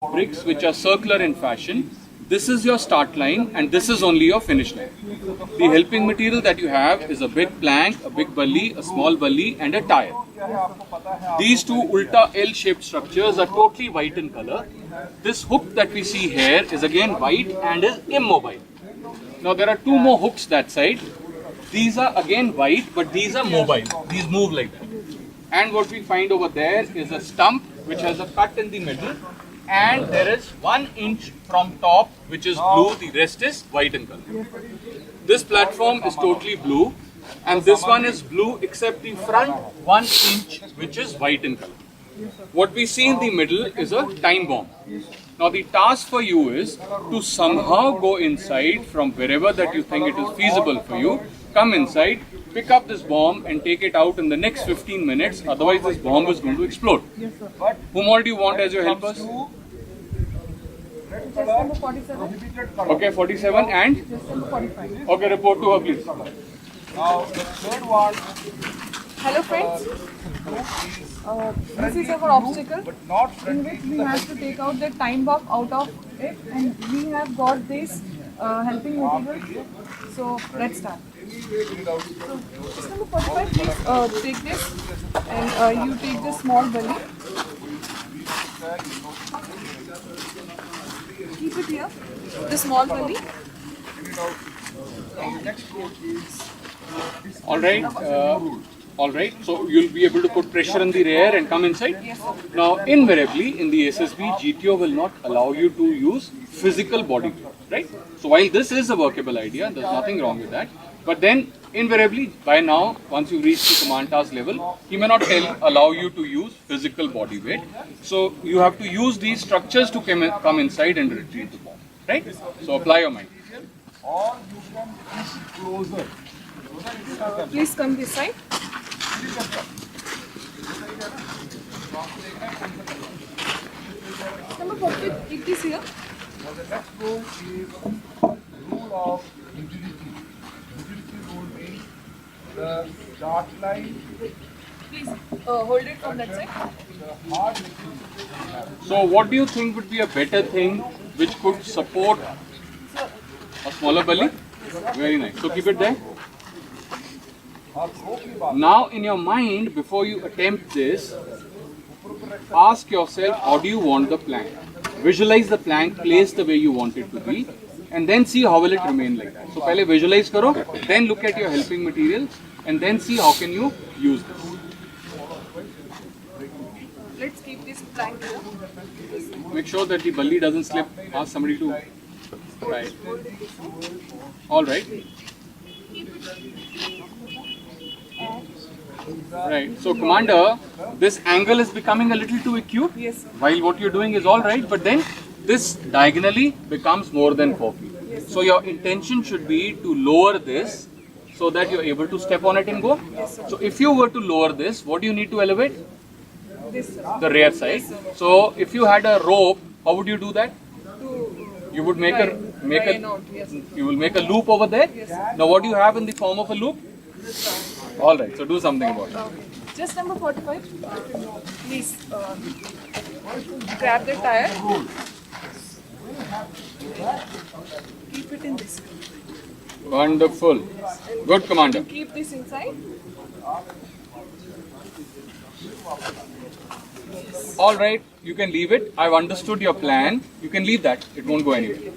bricks which are circular in fashion. This is your start line and this is only your finish line. The helping material that you have is a big plank, a big bully, a small bully and a tire. These two ulta L-shaped structures are totally white in color. This hook that we see here is again white and is immobile. Now there are two more hooks that side. These are again white but these are mobile. These move like that. And what we find over there is a stump which has a cut in the middle. And there is 1 inch from top which is blue, the rest is white in color. This platform is totally blue and this one is blue except the front 1 inch which is white in color. What we see in the middle is a time bomb. Now the task for you is to somehow go inside from wherever that you think it is feasible for you, come inside, pick up this bomb and take it out in the next 15 minutes, otherwise this bomb is going to explode. Whom all do you want as your helpers? Just number 47. Okay, 47 and? Just number 45. Okay, report to her please. Now the third one Hello friends. This is our obstacle but not in which we have to take out the time bomb out of it, and we have got this helping material. So let's start. So just number 45, please take this and you take the small belly. Keep it here. The small belly. All right. So you'll be able to put pressure in the rear and come inside. Yes, sir. Now, invariably in the SSB, GTO will not allow you to use physical body weight, right? So while this is a workable idea, there's nothing wrong with that. But then invariably by now, once you reach the command task level, he may not allow you to use physical body weight. So you have to use these structures to come inside and retrieve the bomb, right? So apply your mind. or you can push it closer. Please come this side. Number 40, keep this here. Now the next rule is rule of rigidity. Rigidity rule means the start line, Please hold it from that side. the hard material. So what do you think would be a better thing which could support a smaller belly? Very nice. So keep it there. और rope की बात Now in your mind, before you attempt this, ask yourself how do you want the plank. Visualize the plank placed the way you want it to be and then see how will it remain like that. So पहले visualize करो, then look at your helping materials and then see how can you use this. Let's keep this plank here. Make sure that the bully doesn't slip. Ask somebody to try it. All right. Right. So commander, this angle is becoming a little too acute. Yes, sir. While what you're doing is all right, but then this diagonally becomes more than 4 feet. Yes, So your intention should be to lower this so that you're able to step on it and go. Yes, sir. So if you were to lower this, what do you need to elevate? This sir. The rear side. So if you had a rope, how would you do that? You would make Try not, yes. you will make a loop over there. Yes. Now what do you have in the form of a loop? All right. So do something about it. Okay. Just number 45. Please grab the tire. Keep it in this. Wonderful. Good, commander. Keep this inside. All right. You can leave it. I've understood your plan. You can leave that. It won't go anywhere.